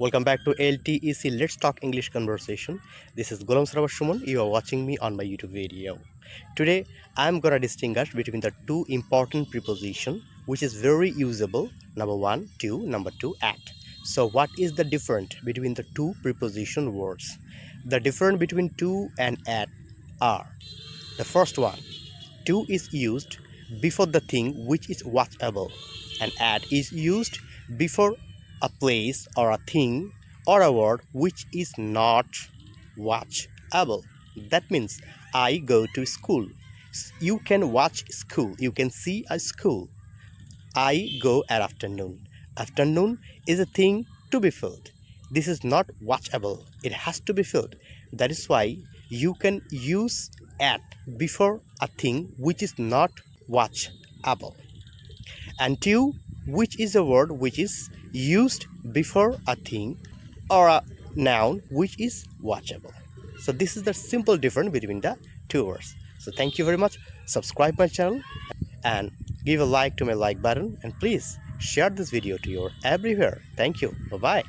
Welcome back to LTEC Let's Talk English Conversation. This is Sumon. You are watching me on my YouTube video. Today I am gonna distinguish between the two important preposition which is very usable. Number one, to, number two, at. So what is the difference between the two preposition words? The difference between to and at are: the first one, to is used before the thing which is watchable, and at is used before a place or a thing or a word which is not watchable. That means I go to school. You can watch school. You can see a school. I go at afternoon. Afternoon is a thing to be filled. This is not watchable. It has to be filled. That is why you can use at before a thing which is not watchable. And to, which is a word which is used before a thing or a noun which is watchable. So this is the simple difference between the two words. So thank you very much. Subscribe my channel and give a like to my like button, and please share this video to your everywhere. Thank you. Bye bye.